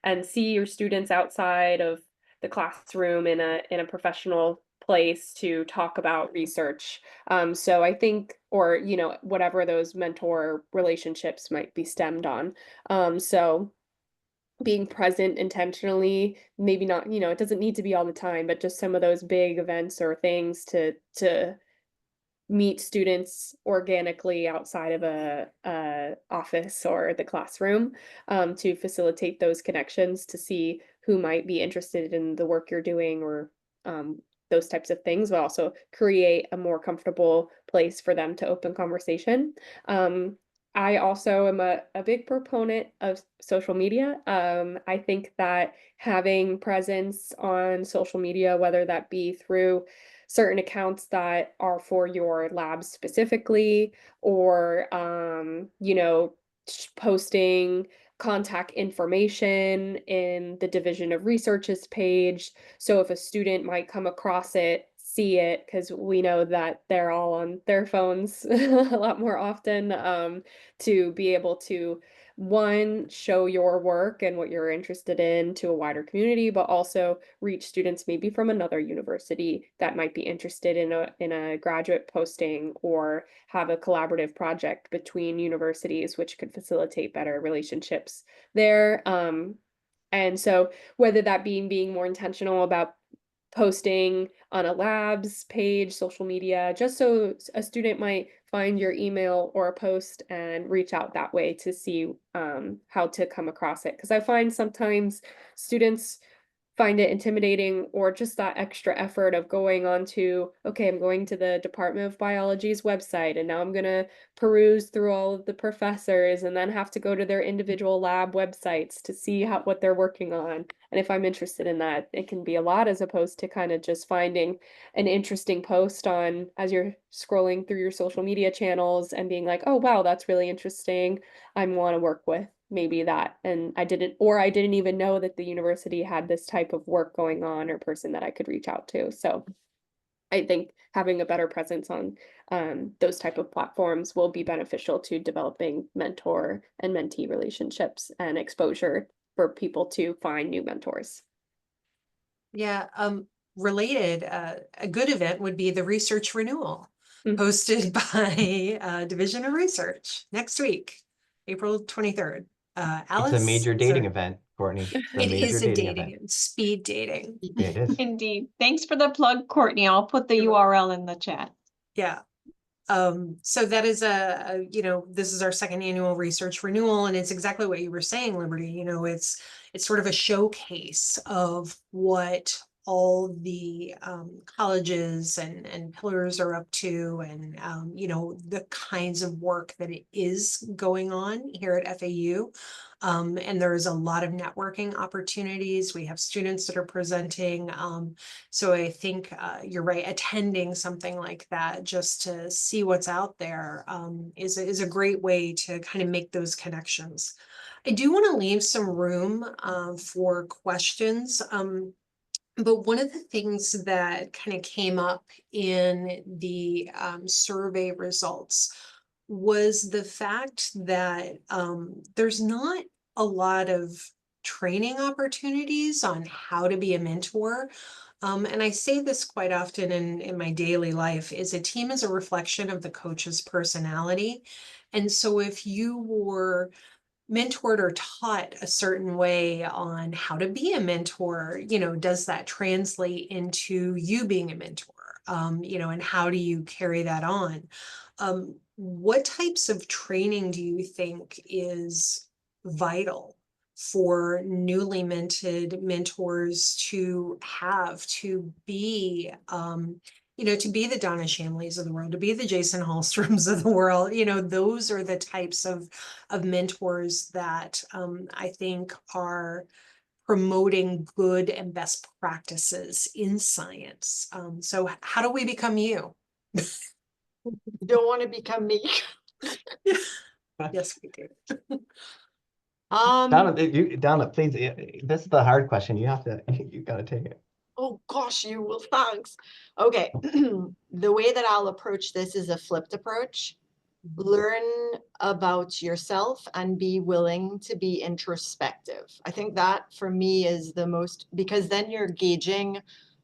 and see your students outside of the classroom in a professional place to talk about research. So I think, or whatever those mentor relationships might be stemmed on. So being present intentionally, maybe not, it doesn't need to be all the time, but just some of those big events or things to meet students organically outside of a office or the classroom, to facilitate those connections, to see who might be interested in the work you're doing, or those types of things, but also create a more comfortable place for them to open conversation. I also am a big proponent of social media. I think that having presence on social media, whether that be through certain accounts that are for your lab specifically, or posting contact information in the division of researches page. So if a student might come across it, see it, because we know that they're all on their phones a lot more often, to be able to, one, show your work and what you're interested in to a wider community, but also reach students maybe from another university that might be interested in a graduate posting, or have a collaborative project between universities, which could facilitate better relationships there. And so whether that being more intentional about posting on a labs page, social media, just so a student might find your email or a post and reach out that way to see how to come across it. Because I find sometimes students find it intimidating, or just that extra effort of going on to, okay, I'm going to the Department of Biology's website, and now I'm going to peruse through all of the professors, and then have to go to their individual lab websites to see what they're working on. And if I'm interested in that, it can be a lot, as opposed to kind of just finding an interesting post on, as you're scrolling through your social media channels, and being like, oh, wow, that's really interesting. I want to work with maybe that. And I didn't even know that the university had this type of work going on, or person that I could reach out to. So I think having a better presence on those type of platforms will be beneficial to developing mentor and mentee relationships, and exposure for people to find new mentors. Yeah, related, a good event would be the research renewal Mhm. hosted by Division of Research next week. April 23rd. It's a Alice, major is dating there- event, Courtney. It's a it major is a dating dating, event. speed dating. It is. Indeed. Thanks for the plug, Courtney. I'll put the URL in the chat. Yeah. So that is this is our second annual research renewal, and it's exactly what you were saying, Liberty. It's sort of a showcase of what all the colleges and pillars are up to, and the kinds of work that it is going on here at FAU. And there's a lot of networking opportunities. We have students that are presenting. So I think you're right, attending something like that just to see what's out there is a great way to kind of make those connections. I do want to leave some room for questions. But one of the things that kind of came up in the survey results was the fact that there's not a lot of training opportunities on how to be a mentor. And I say this quite often in my daily life, is a team is a reflection of the coach's personality. And so if you were mentored or taught a certain way on how to be a mentor, does that translate into you being a mentor? And how do you carry that on? What types of training do you think is vital for newly minted mentors to have to be, to be the Donna Shamleys of the world, to be the Jason Hallstroms of the world? Those are the types of mentors that I think are promoting good and best practices in science. So how do we become you? You don't want to become me. Yes, we do. Donna, please. This is the hard question. You have to. You got to take it. Oh gosh, you will. Thanks. Okay. The way that I'll approach this is a flipped approach. Learn about yourself and be willing to be introspective. I think that for me is the most, because then you're gauging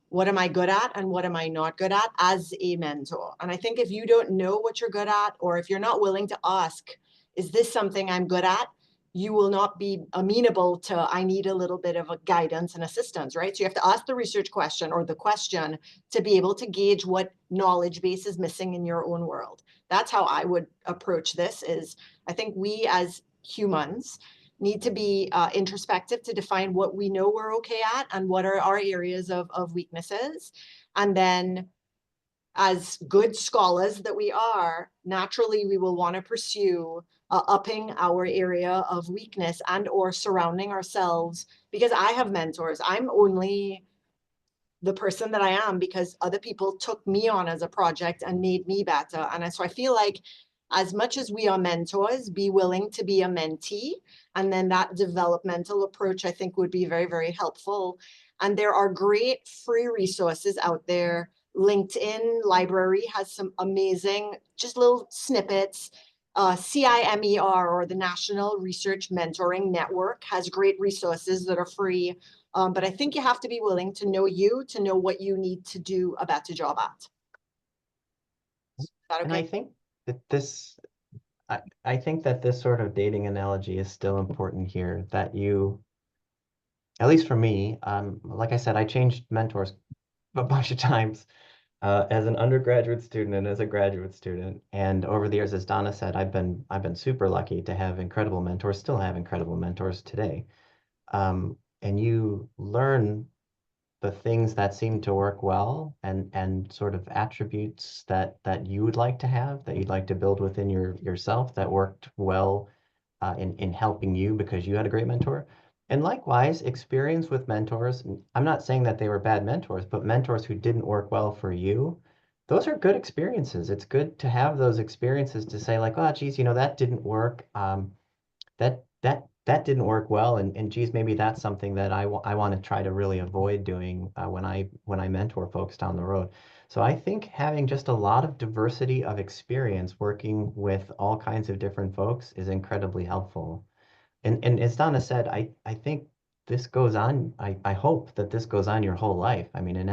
what am I good at and what am I not good at as a mentor. And I think if you don't know what you're good at, or if you're not willing to ask, is this something I'm good at? You will not be amenable to, I need a little bit of a guidance and assistance, right? So you have to ask the research question or the question to be able to gauge what knowledge base is missing in your own world. That's how I would approach this. Is I think we as humans need to be introspective to define what we know we're okay at and what are our areas of weaknesses. And then as good scholars that we are, naturally we will want to pursue upping our area of weakness and or surrounding ourselves, because I have mentors. I'm only the person that I am because other people took me on as a project and made me better. And so I feel like as much as we are mentors, be willing to be a mentee. And then that developmental approach, I think, would be very, very helpful. And there are great free resources out there. LinkedIn Library has some amazing, just little snippets. CIMER, or the National Research Mentoring Network, has great resources that are free. But I think you have to be willing to know you, to know what you need to do a better job at. Is that And okay? I think that I think that this sort of dating analogy is still important here, that you, at least for me, like I said, I changed mentors a bunch of times as an undergraduate student and as a graduate student. And over the years, as Donna said, I've been super lucky to have incredible mentors, still have incredible mentors today. And you learn the things that seem to work well, and sort of attributes that you would like to have, that you'd like to build within yourself, that worked well in helping you because you had a great mentor. And likewise, experience with mentors. I'm not saying that they were bad mentors, but mentors who didn't work well for you, those are good experiences. It's good to have those experiences to say like, oh, geez, that didn't work. That didn't work well, and geez, maybe that's something that I want to try to really avoid doing when I mentor folks down the road. So I think having just a lot of diversity of experience working with all kinds of different folks is incredibly helpful. And as Donna said, I think this goes on. I hope that this goes on your whole life. I mean, in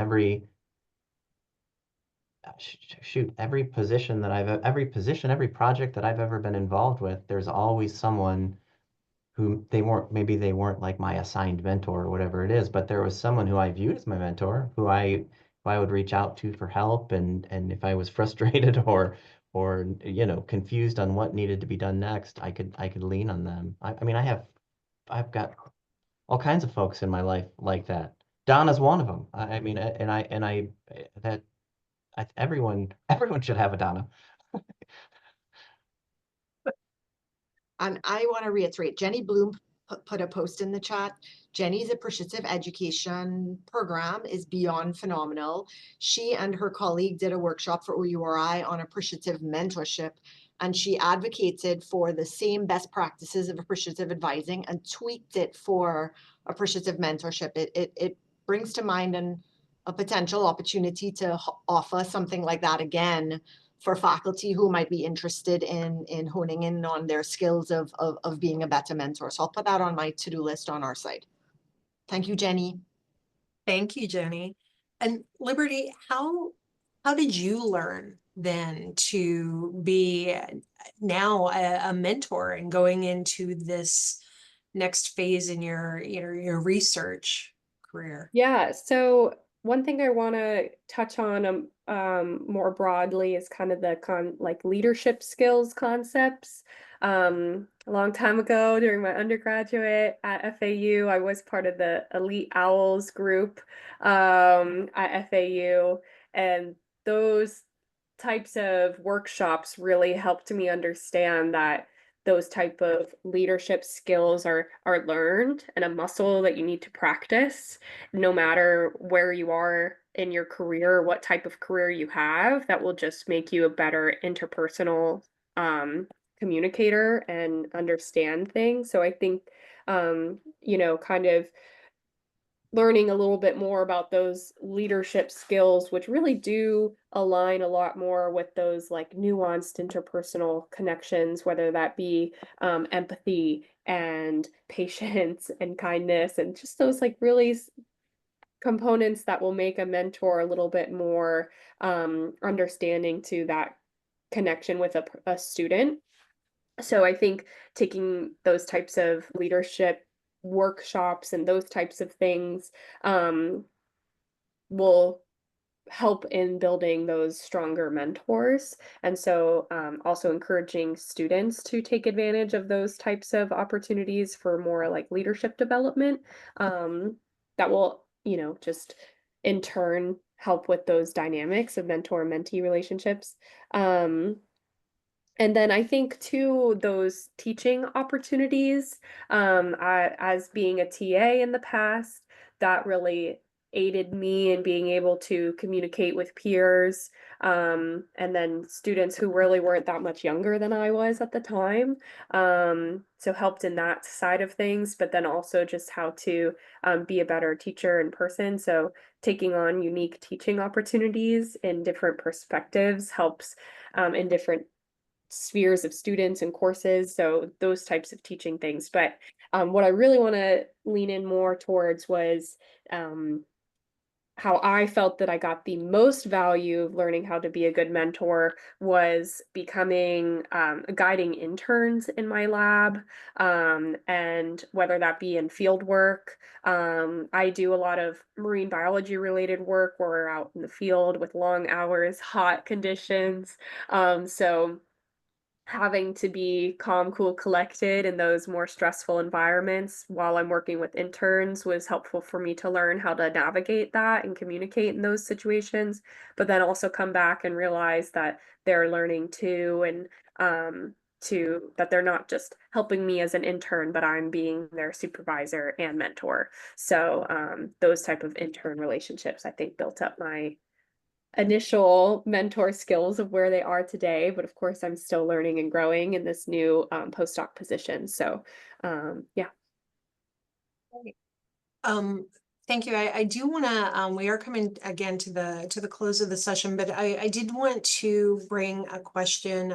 shoot, every position, every project that I've ever been involved with, there's always someone who maybe they weren't like my assigned mentor or whatever it is, but there was someone who I viewed as my mentor, who I would reach out to for help, and if I was frustrated or confused on what needed to be done next, I could lean on them. I mean, I've got all kinds of folks in my life like that. Donna's one of them. I mean, that everyone should have a Donna. And I want to reiterate, Jenny Bloom put a post in the chat. Jenny's appreciative education program is beyond phenomenal. She and her colleague did a workshop for OURI on appreciative mentorship, and she advocated for the same best practices of appreciative advising and tweaked it for appreciative mentorship. It brings to mind a potential opportunity to offer something like that again for faculty who might be interested in honing in on their skills of being a better mentor. So I'll put that on my to-do list on our side. Thank you, Jenny. Thank you, Jenny. And Liberty, how did you learn then to be now a mentor and going into this next phase in your research career? Yeah, so one thing I want to touch on more broadly is kind of the like leadership skills concepts. A long time ago during my undergraduate at FAU, I was part of the Elite Owls group at FAU, and those types of workshops really helped me understand that those type of leadership skills are learned and a muscle that you need to practice no matter where you are in your career, what type of career you have. That will just make you a better interpersonal communicator and understand things. So I think kind of learning a little bit more about those leadership skills, which really do align a lot more with those like nuanced interpersonal connections, whether that be empathy and patience and kindness, and just those like really components that will make a mentor a little bit more understanding to that connection with a student. So I think taking those types of leadership workshops and those types of things will help in building those stronger mentors. And so also encouraging students to take advantage of those types of opportunities for more like leadership development that will, just in turn help with those dynamics of mentor-mentee relationships. And then I think too, those teaching opportunities, as being a TA in the past, that really aided me in being able to communicate with peers, and then students who really weren't that much younger than I was at the time. So helped in that side of things, but then also just how to be a better teacher in person. So taking on unique teaching opportunities in different perspectives helps in different spheres of students and courses, so those types of teaching things. But what I really want to lean in more towards was how I felt that I got the most value of learning how to be a good mentor was becoming guiding interns in my lab, and whether that be in field work. I do a lot of marine biology related work where we're out in the field with long hours, hot conditions. So having to be calm, cool, collected in those more stressful environments while I'm working with interns was helpful for me to learn how to navigate that and communicate in those situations, but then also come back and realize that they're learning too, and that they're not just helping me as an intern, but I'm being their supervisor and mentor. So those type of intern relationships, I think, built up my initial mentor skills of where they are today, but of course I'm still learning and growing in this new postdoc position. So yeah. Thank you. I do want to, we are coming again to the close of the session, but I did want to bring a question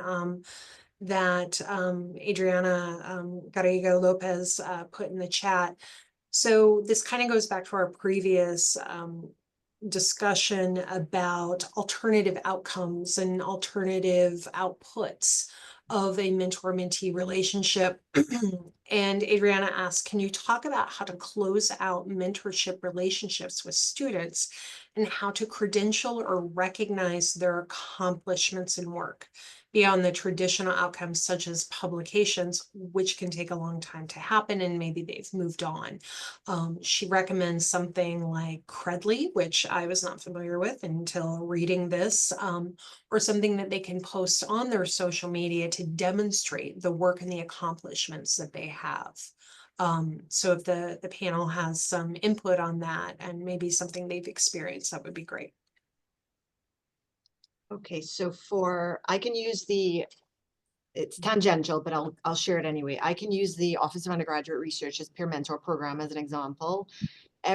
that Adriana Garrigo Lopez put in the chat. So this kind of goes back to our previous discussion about alternative outcomes and alternative outputs of a mentor-mentee relationship. And Adriana asked, can you talk about how to close out mentorship relationships with students and how to credential or recognize their accomplishments in work beyond the traditional outcomes such as publications, which can take a long time to happen and maybe they've moved on. She recommends something like Credly, which I was not familiar with until reading this, or something that they can post on their social media to demonstrate the work and the accomplishments that they have. So if the panel has some input on that and maybe something they've experienced, that would be great. Okay, so I can use it's tangential, but I'll share it anyway. I can use the Office of Undergraduate Research's Peer Mentor Program as an example.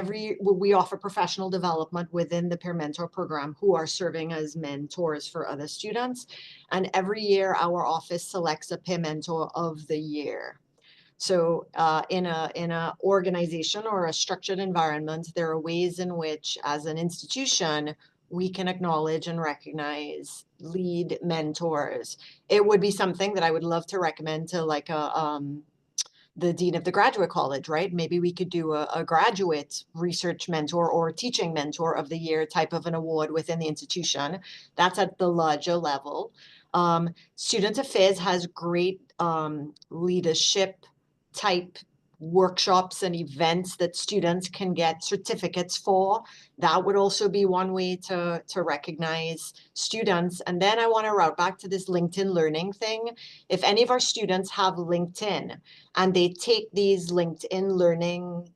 We offer professional development within the Peer Mentor Program who are serving as mentors for other students. And every year our office selects a Peer Mentor of the Year. So in a organization or a structured environment, there are ways in which, as an institution, we can acknowledge and recognize lead mentors. It would be something that I would love to recommend to like the dean of the graduate college, right? Maybe we could do a graduate research mentor or teaching mentor of the year type of an award within the institution. That's at the larger level. Student Affairs has great leadership type workshops and events that students can get certificates for. That would also be one way to recognize students. And then I want to route back to this LinkedIn learning thing. If any of our students have LinkedIn and they take these LinkedIn learning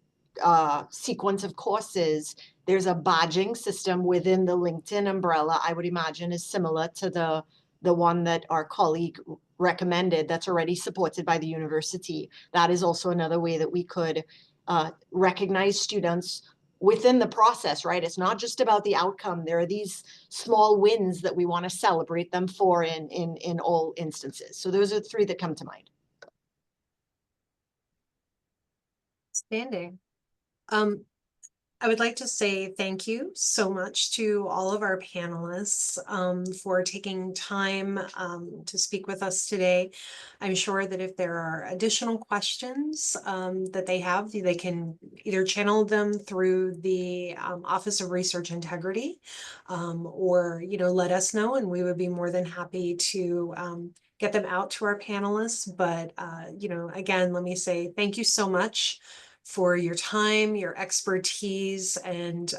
sequence of courses, there's a badging system within the LinkedIn umbrella, I would imagine is similar to the one that our colleague recommended that's already supported by the university. That is also another way that we could recognize students within the process, right? It's not just about the outcome. There are these small wins that we want to celebrate them for in all instances. So those are three that come to mind. Outstanding. I would like to say thank you so much to all of our panelists for taking time to speak with us today. I'm sure that if there are additional questions that they have, they can either channel them through the Office of Research Integrity or, let us know, and we would be more than happy to get them out to our panelists. But, again, let me say thank you so much for your time, your expertise, and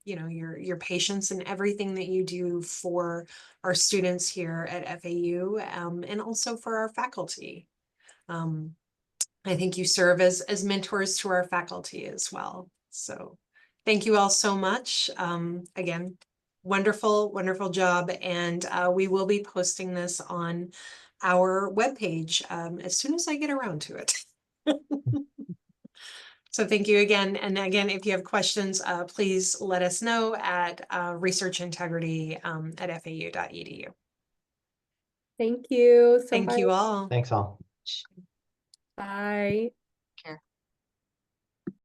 your patience and everything that you do for our students here at FAU, and also for our faculty. I think you serve as mentors to our faculty as well. So thank you all so much. Again, wonderful, wonderful job. And we will be posting this on our webpage as soon as I get around to it. So thank you again. And again, if you have questions, please let us know at researchintegrity at fau.edu. Thank you so Thank you much. all. Thanks all. Bye.